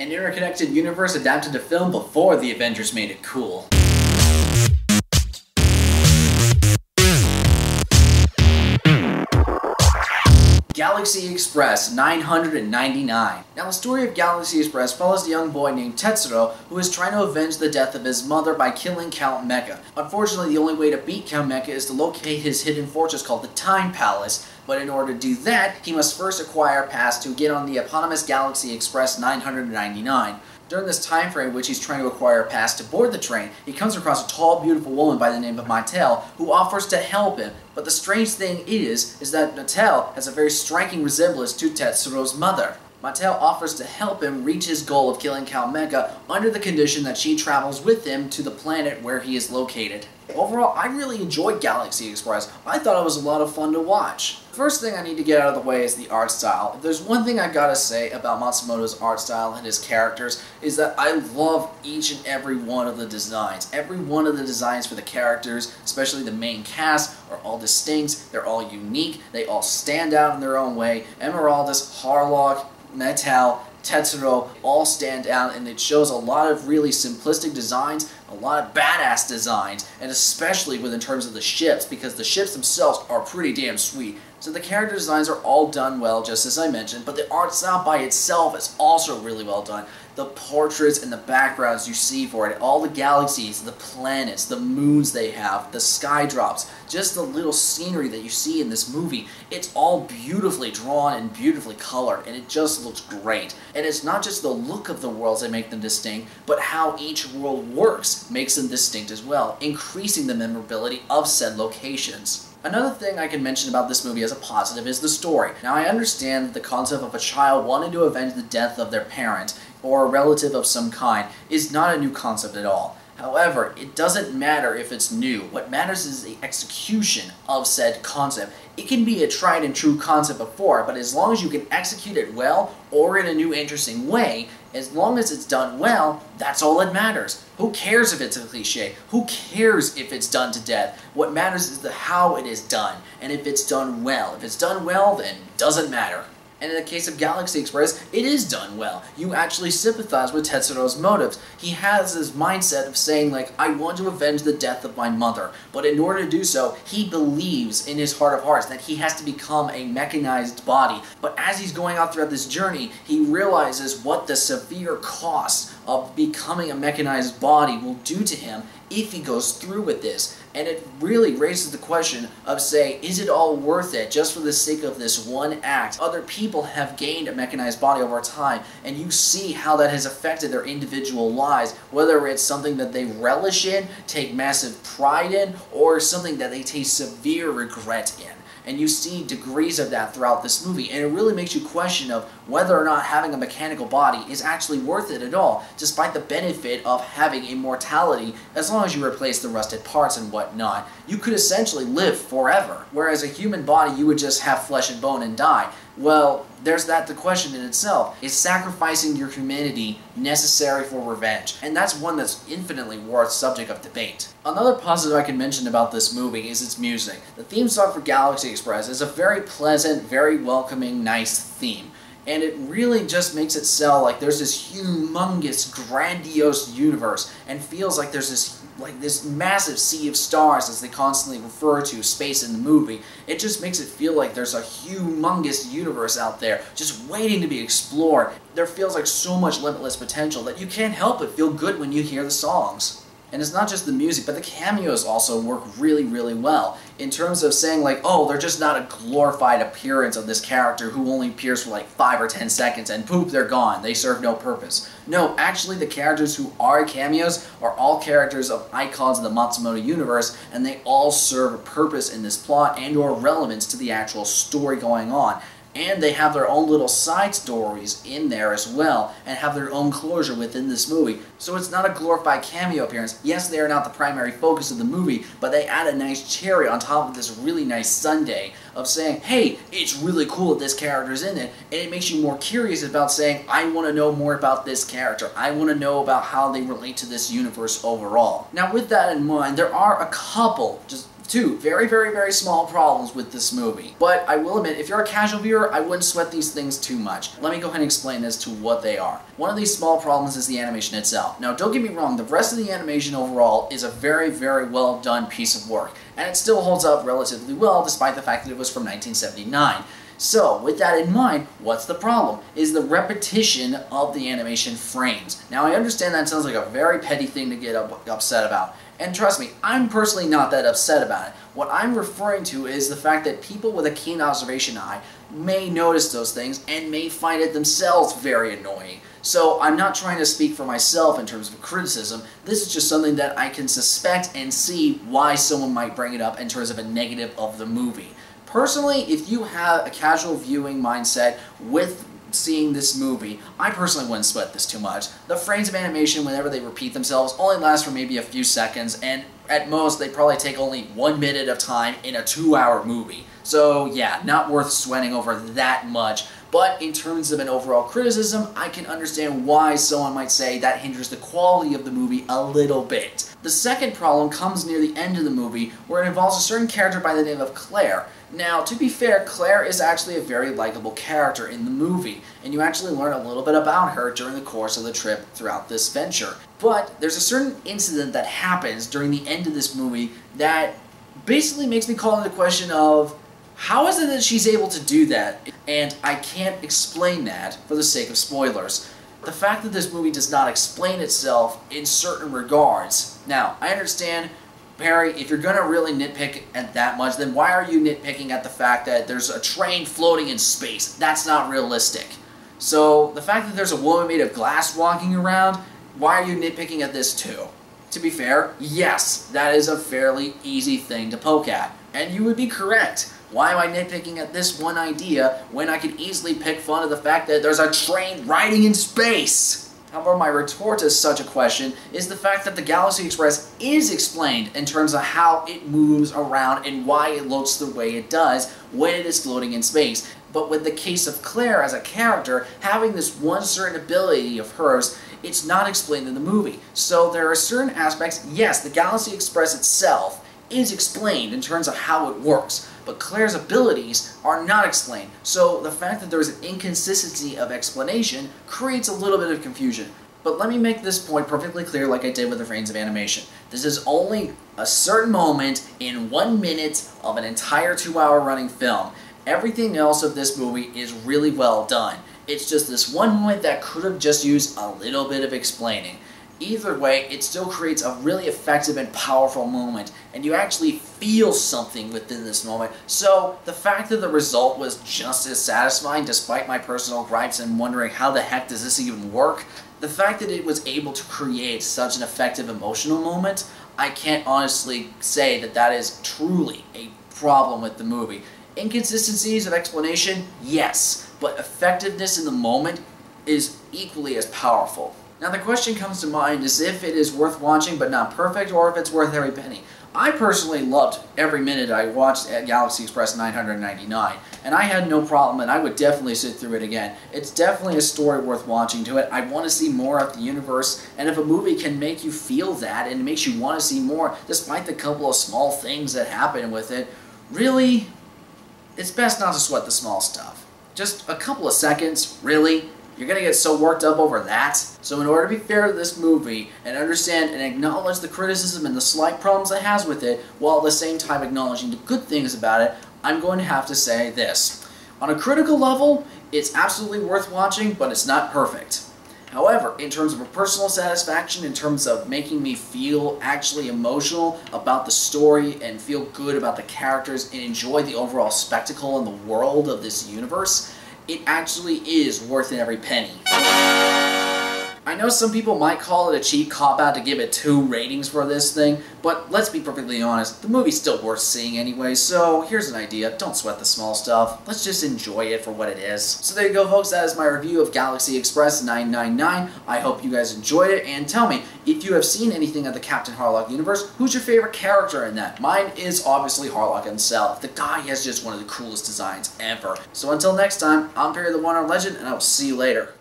An interconnected universe adapted to film before the Avengers made it cool. Galaxy Express 999. Now, the story of Galaxy Express follows a young boy named Tetsuro who is trying to avenge the death of his mother by killing Count Mecha. Unfortunately, the only way to beat Count Mecha is to locate his hidden fortress called the Time Palace, but in order to do that, he must first acquire a pass to get on the eponymous Galaxy Express 999. During this time frame which he's trying to acquire a pass to board the train, he comes across a tall, beautiful woman by the name of Mattel who offers to help him. But the strange thing is that Mattel has a very striking resemblance to Tetsuro's mother. Mattel offers to help him reach his goal of killing Count Mecha under the condition that she travels with him to the planet where he is located. Overall, I really enjoyed Galaxy Express. I thought it was a lot of fun to watch. First thing I need to get out of the way is the art style. If there's one thing I gotta say about Matsumoto's art style and his characters, is that I love each and every one of the designs. Every one of the designs for the characters, especially the main cast, are all distinct, they're all unique, they all stand out in their own way. Emeraldus, Harlock, Mattel, Tetsuro all stand out, and it shows a lot of really simplistic designs, a lot of badass designs, and especially in terms of the ships, because the ships themselves are pretty damn sweet. So the character designs are all done well, just as I mentioned, but the art style by itself is also really well done. The portraits and the backgrounds you see for it, all the galaxies, the planets, the moons they have, the sky drops, just the little scenery that you see in this movie, it's all beautifully drawn and beautifully colored, and it just looks great. And it's not just the look of the worlds that make them distinct, but how each world works makes them distinct as well, increasing the memorability of said locations. Another thing I can mention about this movie as a positive is the story. Now, I understand that the concept of a child wanting to avenge the death of their parent or a relative of some kind is not a new concept at all. However, it doesn't matter if it's new. What matters is the execution of said concept. It can be a tried and true concept before, but as long as you can execute it well or in a new interesting way, as long as it's done well, that's all that matters. Who cares if it's a cliche? Who cares if it's done to death? What matters is how it is done, and if it's done well. If it's done well, then it doesn't matter. And in the case of Galaxy Express, it is done well. You actually sympathize with Tetsuro's motives. He has this mindset of saying, like, I want to avenge the death of my mother. But in order to do so, he believes in his heart of hearts that he has to become a mechanized body. But as he's going out throughout this journey, he realizes what the severe cost of becoming a mechanized body will do to him if he goes through with this. And it really raises the question of, say, is it all worth it just for the sake of this one act? Other people have gained a mechanized body over time, and you see how that has affected their individual lives, whether it's something that they relish in, take massive pride in, or something that they take severe regret in. And you see degrees of that throughout this movie, and it really makes you question of whether or not having a mechanical body is actually worth it at all, despite the benefit of having immortality. As long as you replace the rusted parts and whatnot, you could essentially live forever. Whereas a human body, you would just have flesh and bone and die. Well, there's the question in itself. Is sacrificing your humanity necessary for revenge? And that's one that's infinitely worth subject of debate. Another positive I can mention about this movie is its music. The theme song for Galaxy Express is a very pleasant, very welcoming, nice theme. And it really just makes it sell like there's this humongous, grandiose universe, and feels like there's this massive sea of stars, as they constantly refer to space in the movie. It just makes it feel like there's a humongous universe out there just waiting to be explored. There feels like so much limitless potential that you can't help but feel good when you hear the songs. And it's not just the music, but the cameos also work really, really well. In terms of saying like, oh, they're just not a glorified appearance of this character who only appears for like 5 or 10 seconds and poop, they're gone. They serve no purpose. No, actually the characters who are cameos are all characters of icons of the Matsumoto universe, and they all serve a purpose in this plot and or relevance to the actual story going on. And they have their own little side stories in there as well, and have their own closure within this movie. So it's not a glorified cameo appearance. Yes, they are not the primary focus of the movie, but they add a nice cherry on top of this really nice sundae of saying, hey, it's really cool that this character's in it, and it makes you more curious about saying, I want to know more about this character. I want to know about how they relate to this universe overall. Now, with that in mind, there are a couple, just Two very, very, very small problems with this movie. But I will admit, if you're a casual viewer, I wouldn't sweat these things too much. Let me go ahead and explain as to what they are. One of these small problems is the animation itself. Now, don't get me wrong, the rest of the animation overall is a very, very well done piece of work, and it still holds up relatively well despite the fact that it was from 1979. So, with that in mind, what's the problem? Is the repetition of the animation frames. Now, I understand that sounds like a very petty thing to get upset about. And trust me, I'm personally not that upset about it. What I'm referring to is the fact that people with a keen observation eye may notice those things and may find it themselves very annoying. So I'm not trying to speak for myself in terms of criticism. This is just something that I can suspect and see why someone might bring it up in terms of a negative of the movie. Personally, if you have a casual viewing mindset with seeing this movie, I personally wouldn't sweat this too much. The frames of animation, whenever they repeat themselves, only last for maybe a few seconds, and at most, they probably take only 1 minute of time in a 2-hour movie. So yeah, not worth sweating over that much. But in terms of an overall criticism, I can understand why someone might say that hinders the quality of the movie a little bit. The second problem comes near the end of the movie, where it involves a certain character by the name of Claire. Now, to be fair, Claire is actually a very likable character in the movie, and you actually learn a little bit about her during the course of the trip throughout this venture. But there's a certain incident that happens during the end of this movie that basically makes me call into question of, how is it that she's able to do that? And I can't explain that for the sake of spoilers. The fact that this movie does not explain itself in certain regards. Now, I understand, Perry, if you're going to really nitpick at that much, then why are you nitpicking at the fact that there's a train floating in space? That's not realistic. So, the fact that there's a woman made of glass walking around, why are you nitpicking at this too? To be fair, yes, that is a fairly easy thing to poke at. And you would be correct. Why am I nitpicking at this one idea when I could easily pick fun of the fact that there's a train riding in space? However, my retort to such a question is the fact that the Galaxy Express is explained in terms of how it moves around and why it looks the way it does when it is floating in space. But with the case of Claire as a character, having this one certain ability of hers, it's not explained in the movie. So there are certain aspects, yes, the Galaxy Express itself is explained in terms of how it works, but Claire's abilities are not explained. So the fact that there's an inconsistency of explanation creates a little bit of confusion. But let me make this point perfectly clear like I did with the frames of animation. This is only a certain moment in 1 minute of an entire 2-hour running film. Everything else of this movie is really well done. It's just this one moment that could have just used a little bit of explaining. Either way, it still creates a really effective and powerful moment, and you actually feel something within this moment. So, the fact that the result was just as satisfying, despite my personal gripes and wondering how the heck does this even work, the fact that it was able to create such an effective emotional moment, I can't honestly say that that is truly a problem with the movie. Inconsistencies of explanation, yes, but effectiveness in the moment is equally as powerful. Now the question comes to mind is if it is worth watching but not perfect, or if it's worth every penny. I personally loved every minute I watched at Galaxy Express 999, and I had no problem, and I would definitely sit through it again. It's definitely a story worth watching to it. I want to see more of the universe, and if a movie can make you feel that, and makes you want to see more, despite the couple of small things that happen with it, really, it's best not to sweat the small stuff. Just a couple of seconds, really? You're going to get so worked up over that? So in order to be fair to this movie, and understand and acknowledge the criticism and the slight problems it has with it, while at the same time acknowledging the good things about it, I'm going to have to say this. On a critical level, it's absolutely worth watching, but it's not perfect. However, in terms of a personal satisfaction, in terms of making me feel actually emotional about the story and feel good about the characters and enjoy the overall spectacle and the world of this universe, it actually is worth it every penny. I know some people might call it a cheap cop-out to give it 2 ratings for this thing, but let's be perfectly honest, the movie's still worth seeing anyway, so here's an idea, don't sweat the small stuff, let's just enjoy it for what it is. So there you go folks, that is my review of Galaxy Express 999, I hope you guys enjoyed it, and tell me, if you have seen anything of the Captain Harlock universe, who's your favorite character in that? Mine is obviously Harlock himself, the guy has just one of the coolest designs ever. So until next time, I'm Perry the One-Armed Legend, and I will see you later.